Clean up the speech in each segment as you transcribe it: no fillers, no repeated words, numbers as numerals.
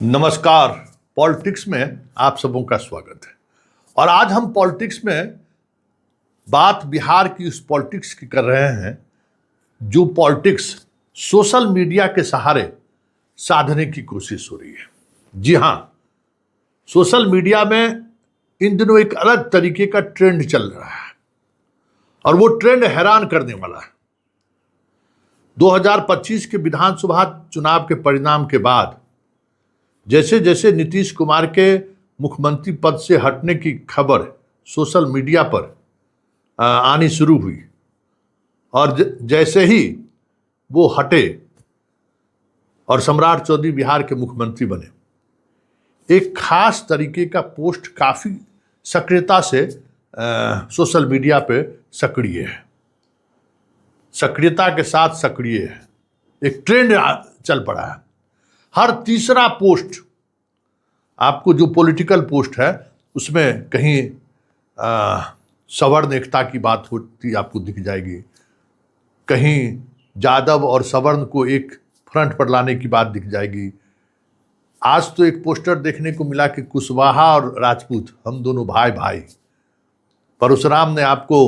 नमस्कार। पॉलिटिक्स में आप सबों का स्वागत है। और आज हम पॉलिटिक्स में बात बिहार की उस पॉलिटिक्स की कर रहे हैं जो पॉलिटिक्स सोशल मीडिया के सहारे साधने की कोशिश हो रही है। जी हाँ, सोशल मीडिया में इन दिनों एक अलग तरीके का ट्रेंड चल रहा है और वो ट्रेंड हैरान करने वाला है। 2025 के विधानसभा चुनाव के परिणाम के बाद जैसे जैसे नीतीश कुमार के मुख्यमंत्री पद से हटने की खबर सोशल मीडिया पर आनी शुरू हुई और जैसे ही वो हटे और सम्राट चौधरी बिहार के मुख्यमंत्री बने, एक खास तरीके का पोस्ट काफ़ी सक्रियता से सोशल मीडिया पे सक्रिय है, सक्रियता के साथ सक्रिय है। एक ट्रेंड चल पड़ा है। हर तीसरा पोस्ट आपको जो पॉलिटिकल पोस्ट है उसमें कहीं सवर्ण एकता की बात होती आपको दिख जाएगी, कहीं यादव और सवर्ण को एक फ्रंट पर लाने की बात दिख जाएगी। आज तो एक पोस्टर देखने को मिला कि कुशवाहा और राजपूत हम दोनों भाई भाई, परशुराम ने आपको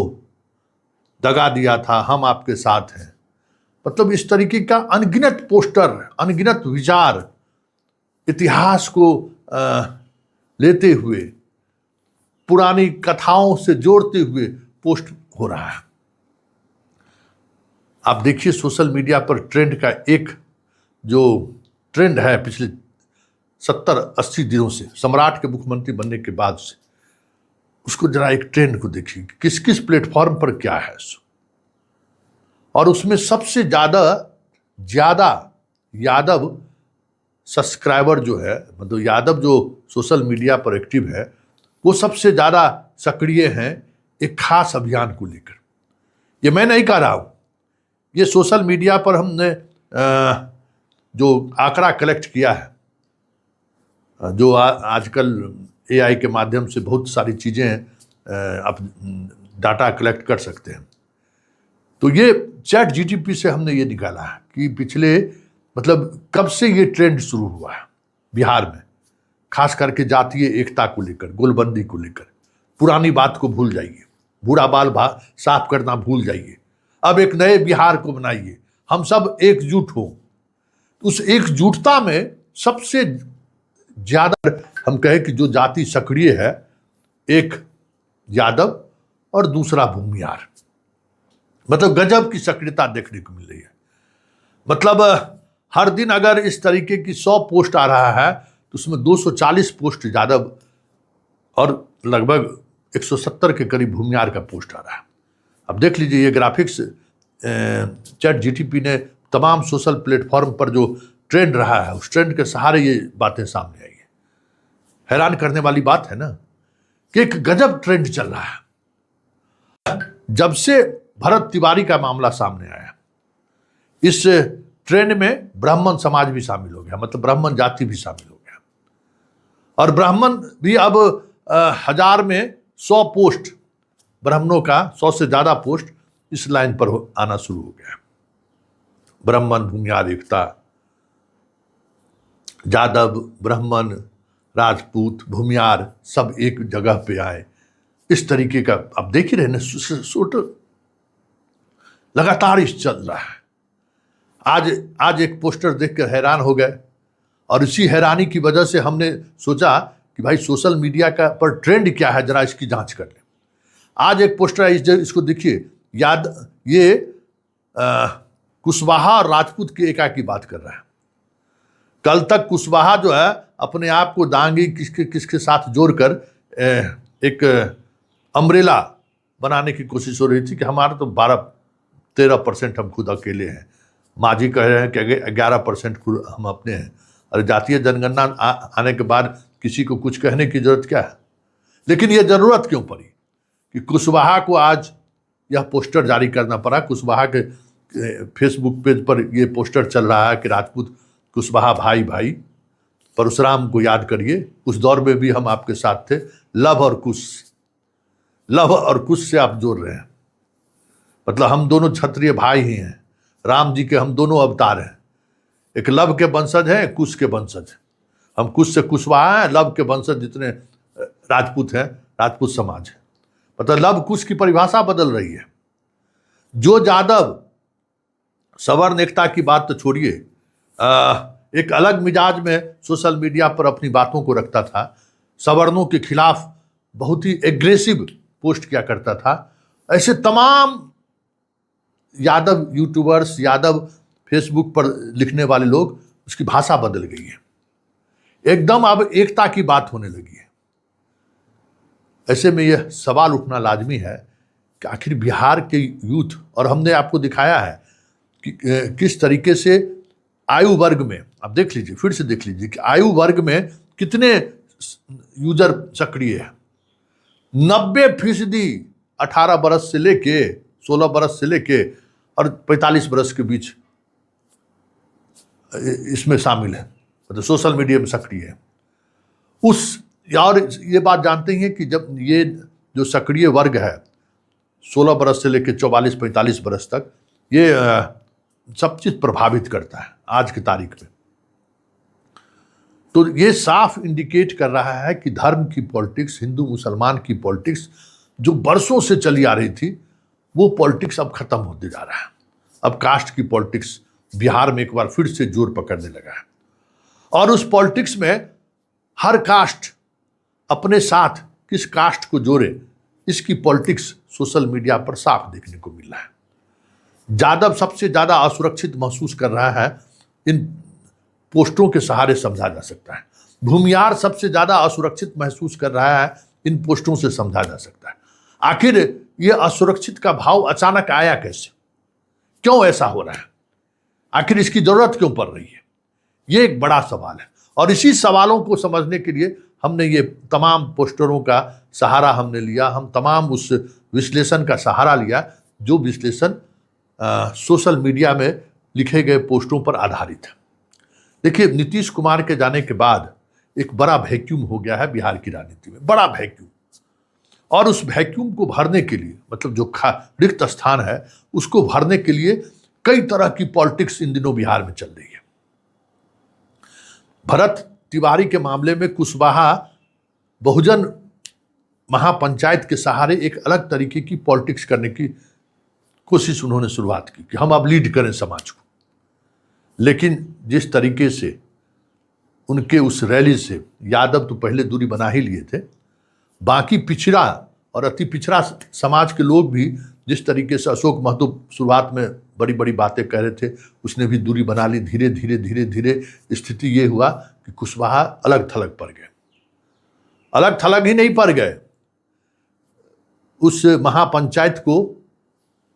दगा दिया था, हम आपके साथ हैं। मतलब इस तरीके का अनगिनत पोस्टर, अनगिनत विचार इतिहास को लेते हुए, पुरानी कथाओं से जोड़ते हुए पोस्ट हो रहा है। आप देखिए सोशल मीडिया पर ट्रेंड का एक जो ट्रेंड है पिछले 70-80 दिनों से, सम्राट के मुख्यमंत्री बनने के बाद से, उसको जरा एक ट्रेंड को देखिए किस किस प्लेटफॉर्म पर क्या है। और उसमें सबसे ज़्यादा यादव सब्सक्राइबर जो है, मतलब यादव जो सोशल मीडिया पर एक्टिव है, वो सबसे ज़्यादा सक्रिय हैं एक खास अभियान को लेकर। ये मैं नहीं कह रहा हूँ, ये सोशल मीडिया पर हमने जो आंकड़ा कलेक्ट किया है, जो आजकल AI के माध्यम से बहुत सारी चीज़ें आप डाटा कलेक्ट कर सकते हैं। तो ये ChatGPT से हमने ये निकाला है कि पिछले मतलब कब से ये ट्रेंड शुरू हुआ है बिहार में, खास करके जातीय एकता को लेकर, गोलबंदी को लेकर। पुरानी बात को भूल जाइए, बूढ़ा बाल साफ करना भूल जाइए, अब एक नए बिहार को बनाइए, हम सब एकजुट हों। उस एकजुटता में सबसे ज़्यादा हम कहें कि जो जाति सक्रिय है, एक यादव और दूसरा भूमियार। मतलब गजब की सक्रियता देखने को मिल रही है। मतलब हर दिन अगर इस तरीके की 100 पोस्ट आ रहा है तो उसमें 240 पोस्ट यादव और लगभग 170 के करीब भूमियार का पोस्ट आ रहा है। अब देख लीजिए, ये ग्राफिक्स ChatGPT ने तमाम सोशल प्लेटफॉर्म पर जो ट्रेंड रहा है, उस ट्रेंड के सहारे ये बातें सामने आई है। हैरान करने वाली बात है ना कि एक गजब ट्रेंड चल रहा है। जब से भरत तिवारी का मामला सामने आया, इस ट्रेंड में ब्राह्मण समाज भी शामिल हो गया, मतलब ब्राह्मण जाति भी शामिल हो गया। और ब्राह्मण भी अब 1000 में 100 पोस्ट, ब्राह्मणों का 100 से ज़्यादा पोस्ट इस लाइन पर आना शुरू हो गया। ब्राह्मण, भूमियार एकता, यादव, ब्राह्मण, राजपूत, भूमियार सब एक जगह पे आए। इस तरीके का अब देख ही रहे ना, लगातार इस चल रहा है। आज एक पोस्टर देखकर हैरान हो गए और इसी हैरानी की वजह से हमने सोचा कि भाई सोशल मीडिया का पर ट्रेंड क्या है, जरा इसकी जांच कर लें। आज एक पोस्टर है, इसको देखिए, ये कुशवाहा और राजपूत के एका की बात कर रहा है। कल तक कुशवाहा जो है अपने आप को दांगी किसके साथ जोड़कर एक अम्ब्रेला बनाने की कोशिश हो रही थी कि हमारा तो 12-13% हम खुद अकेले हैं। मांझी कह रहे हैं कि 11% खुद हम अपने हैं। और जातीय जनगणना आने के बाद किसी को कुछ कहने की जरूरत क्या है? लेकिन ये जरूरत क्यों पड़ी कि कुशवाहा को आज यह पोस्टर जारी करना पड़ा? कुशवाहा के फेसबुक पेज पर ये पोस्टर चल रहा है कि राजपूत कुशवाहा भाई भाई, परशुराम को याद करिए, उस दौर में भी हम आपके साथ थे। लव और कुश से आप जोड़ रहे हैं, मतलब हम दोनों क्षत्रिय भाई ही हैं, राम जी के हम दोनों अवतार हैं। एक लव के वंशज हैं, कुश के वंशज हैं। हम कुछ से कुशवाहा हैं, लव के वंशज जितने राजपूत हैं, राजपूत समाज है। मतलब लव कुश की परिभाषा बदल रही है। जो यादव सवर्ण एकता की बात तो छोड़िए, एक अलग मिजाज में सोशल मीडिया पर अपनी बातों को रखता था, सवर्णों के खिलाफ बहुत ही एग्रेसिव पोस्ट किया करता था, ऐसे तमाम यादव यूट्यूबर्स, यादव फेसबुक पर लिखने वाले लोग, उसकी भाषा बदल गई है एकदम। अब एकता की बात होने लगी है। ऐसे में यह सवाल उठना लाजमी है कि आखिर बिहार के यूथ, और हमने आपको दिखाया है कि किस तरीके से आयु वर्ग में, आप देख लीजिए, फिर से देख लीजिए कि आयु वर्ग में कितने यूजर सक्रिय है। 90% 18 बरस से लेके 16 बरस से लेके और 45 बरस के बीच इसमें शामिल है, मतलब सोशल मीडिया में सक्रिय है। और ये बात जानते हैं कि जब ये जो सक्रिय वर्ग है 16 बरस से लेकर 44-45 बरस तक, ये सब चीज प्रभावित करता है आज की तारीख में। तो ये साफ इंडिकेट कर रहा है कि धर्म की पॉलिटिक्स, हिंदू मुसलमान की पॉलिटिक्स जो बरसों से चली आ रही थी, वो पॉलिटिक्स अब खत्म होते जा रहा है। अब कास्ट की पॉलिटिक्स बिहार में एक बार फिर से जोर पकड़ने लगा है, और उस पॉलिटिक्स में हर कास्ट अपने साथ किस कास्ट को जोड़े, इसकी पॉलिटिक्स सोशल मीडिया पर साफ देखने को मिल रहा है। यादव सबसे ज्यादा असुरक्षित महसूस कर रहा है, इन पोस्टों के सहारे समझा जा सकता है। भूमियार सबसे ज्यादा असुरक्षित महसूस कर रहा है, इन पोस्टों से समझा जा सकता है। आखिर ये असुरक्षित का भाव अचानक आया कैसे, क्यों ऐसा हो रहा है, आखिर इसकी जरूरत क्यों पड़ रही है, ये एक बड़ा सवाल है। और इसी सवालों को समझने के लिए हमने ये तमाम पोस्टरों का सहारा हमने लिया, हम तमाम उस विश्लेषण का सहारा लिया जो विश्लेषण सोशल मीडिया में लिखे गए पोस्टों पर आधारित है। देखिए, नीतीश कुमार के जाने के बाद एक बड़ा वैक्यूम हो गया है बिहार की राजनीति में, बड़ा वैक्यूम। और उस वैक्यूम को भरने के लिए, मतलब जो रिक्त स्थान है उसको भरने के लिए कई तरह की पॉलिटिक्स इन दिनों बिहार में चल रही है। भरत तिवारी के मामले में कुशवाहा बहुजन महापंचायत के सहारे एक अलग तरीके की पॉलिटिक्स करने की कोशिश उन्होंने शुरुआत की कि हम अब लीड करें समाज को। लेकिन जिस तरीके से उनके उस रैली से यादव तो पहले दूरी बना ही लिए थे, बाकी पिछड़ा और अति पिछड़ा समाज के लोग भी जिस तरीके से अशोक महतो शुरुआत में बड़ी बड़ी बातें कह रहे थे, उसने भी दूरी बना ली। धीरे धीरे धीरे धीरे स्थिति ये हुआ कि कुशवाहा अलग थलग पड़ गए। अलग थलग ही नहीं पड़ गए, उस महापंचायत को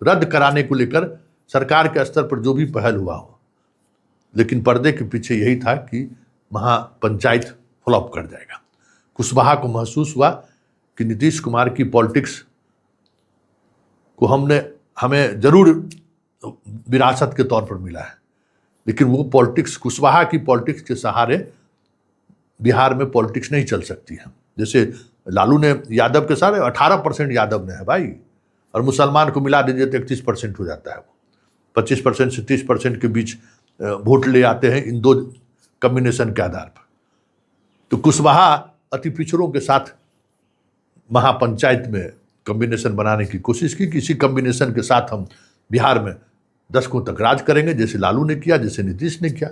रद्द कराने को लेकर सरकार के स्तर पर जो भी पहल हुआ हो, लेकिन पर्दे के पीछे यही था कि महापंचायत फ्लॉप कर जाएगा। कुशवाहा को महसूस हुआ कि नीतीश कुमार की पॉलिटिक्स को हमें जरूर विरासत के तौर पर मिला है, लेकिन वो पॉलिटिक्स, कुशवाहा की पॉलिटिक्स के सहारे बिहार में पॉलिटिक्स नहीं चल सकती है। जैसे लालू ने यादव के सारे 18% यादव ने है भाई, और मुसलमान को मिला दीजिए तो 31% हो जाता है। वो 25% से 30% के बीच वोट ले आते हैं इन दो कम्बिनेशन के आधार पर। तो कुशवाहा अति पिछड़ों के साथ महापंचायत में कम्बिनेशन बनाने की कोशिश की कि इसी कम्बिनेशन के साथ हम बिहार में दशकों तक राज करेंगे, जैसे लालू ने किया, जैसे नीतीश ने किया।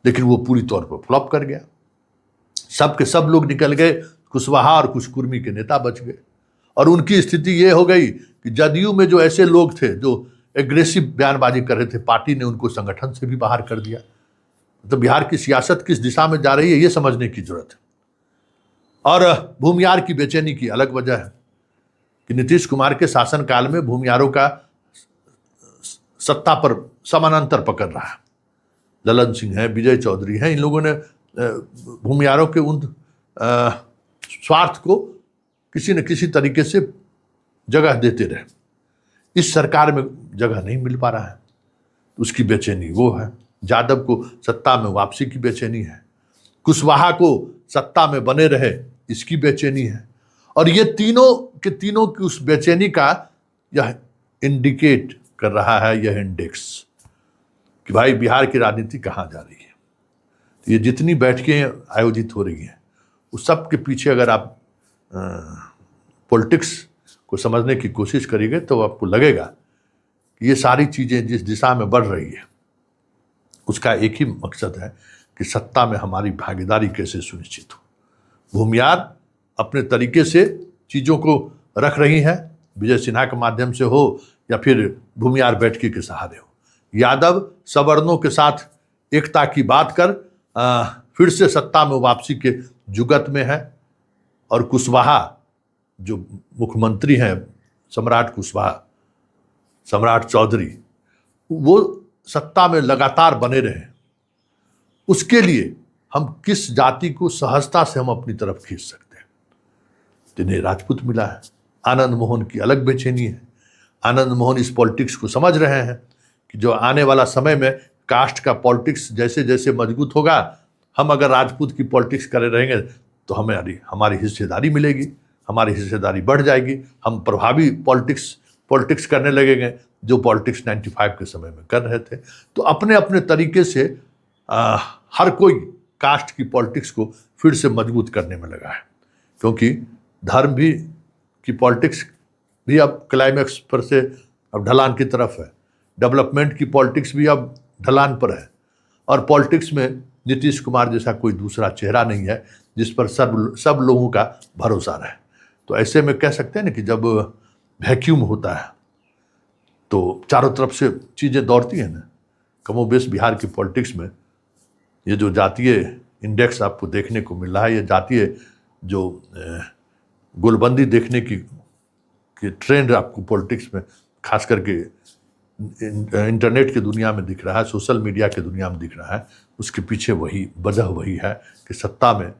लेकिन वो पूरी तौर पर फ्लॉप कर गया। सब के सब लोग निकल गए, कुशवाहा और कुछ कुर्मी के नेता बच गए। और उनकी स्थिति ये हो गई कि जदयू में जो ऐसे लोग थे जो एग्रेसिव बयानबाजी कर रहे थे, पार्टी ने उनको संगठन से भी बाहर कर दिया। तो बिहार की सियासत किस दिशा में जा रही है, ये समझने की जरूरत है। और भूमियार की बेचैनी की अलग वजह है कि नीतीश कुमार के शासनकाल में भूमियारों का सत्ता पर समानांतर पकड़ रहा है। ललन सिंह है, विजय चौधरी हैं, इन लोगों ने भूमियारों के उन स्वार्थ को किसी न किसी तरीके से जगह देते रहे। इस सरकार में जगह नहीं मिल पा रहा है, उसकी बेचैनी वो है। यादव को सत्ता में वापसी की बेचैनी है, कुशवाहा को सत्ता में बने रहे इसकी बेचैनी है। और ये तीनों की उस बेचैनी का यह इंडिकेट कर रहा है, यह इंडेक्स, कि भाई बिहार की राजनीति कहाँ जा रही है। ये जितनी बैठकें आयोजित हो रही हैं उस सब के पीछे अगर आप पॉलिटिक्स को समझने की कोशिश करेंगे तो आपको लगेगा कि ये सारी चीज़ें जिस दिशा में बढ़ रही है उसका एक ही मकसद है कि सत्ता में हमारी भागीदारी कैसे सुनिश्चित हो। भूमियार अपने तरीके से चीज़ों को रख रही हैं, विजय सिन्हा के माध्यम से हो या फिर भूमियार बैठकी के सहारे हो। यादव सवर्णों के साथ एकता की बात कर फिर से सत्ता में वापसी के जुगत में है, और कुशवाहा जो मुख्यमंत्री हैं, सम्राट कुशवाहा, सम्राट चौधरी, वो सत्ता में लगातार बने रहे। उसके लिए हम किस जाति को सहजता से हम अपनी तरफ खींच सकते हैं। जिन्हें राजपूत मिला है, आनंद मोहन की अलग बेचैनी है। आनंद मोहन इस पॉलिटिक्स को समझ रहे हैं कि जो आने वाला समय में कास्ट का पॉलिटिक्स जैसे जैसे मजबूत होगा, हम अगर राजपूत की पॉलिटिक्स करे रहेंगे तो हमारी हिस्सेदारी मिलेगी, हमारी हिस्सेदारी बढ़ जाएगी, हम प्रभावी पॉलिटिक्स करने लगेंगे जो पॉलिटिक्स 95 के समय में कर रहे थे। तो अपने अपने तरीके से हर कोई कास्ट की पॉलिटिक्स को फिर से मजबूत करने में लगा है, क्योंकि धर्म भी की पॉलिटिक्स भी अब क्लाइमैक्स पर से अब ढलान की तरफ है, डेवलपमेंट की पॉलिटिक्स भी अब ढलान पर है, और पॉलिटिक्स में नीतीश कुमार जैसा कोई दूसरा चेहरा नहीं है जिस पर सब लोगों का भरोसा रहे। तो ऐसे में कह सकते हैं ना कि जब वैक्यूम होता है तो चारों तरफ से चीज़ें दौड़ती हैं ना। कमोबेश बिहार की पॉलिटिक्स में ये जो जातीय इंडेक्स आपको देखने को मिल रहा है, ये जातीय जो गोलबंदी देखने की ट्रेंड आपको पॉलिटिक्स में खास करके इंटरनेट की दुनिया में दिख रहा है, सोशल मीडिया की दुनिया में दिख रहा है, उसके पीछे वजह वही है कि सत्ता में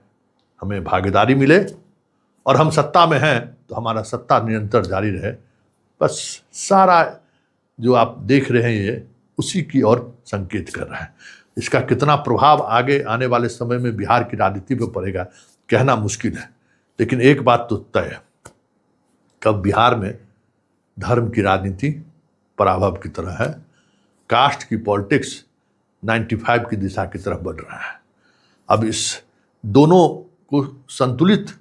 हमें भागीदारी मिले और हम सत्ता में हैं तो हमारा सत्ता निरंतर जारी रहे। बस सारा जो आप देख रहे हैं ये उसी की ओर संकेत कर रहा है। इसका कितना प्रभाव आगे आने वाले समय में बिहार की राजनीति पर पड़ेगा कहना मुश्किल है, लेकिन एक बात तो तय है, कब बिहार में धर्म की राजनीति पराभव की तरह है, कास्ट की पॉलिटिक्स 95 की दिशा की तरफ बढ़ रहा है। अब इस दोनों को संतुलित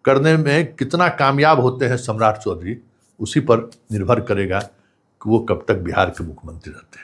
करने में कितना कामयाब होते हैं सम्राट चौधरी, उसी पर निर्भर करेगा कि वो कब तक बिहार के मुख्यमंत्री रहते हैं।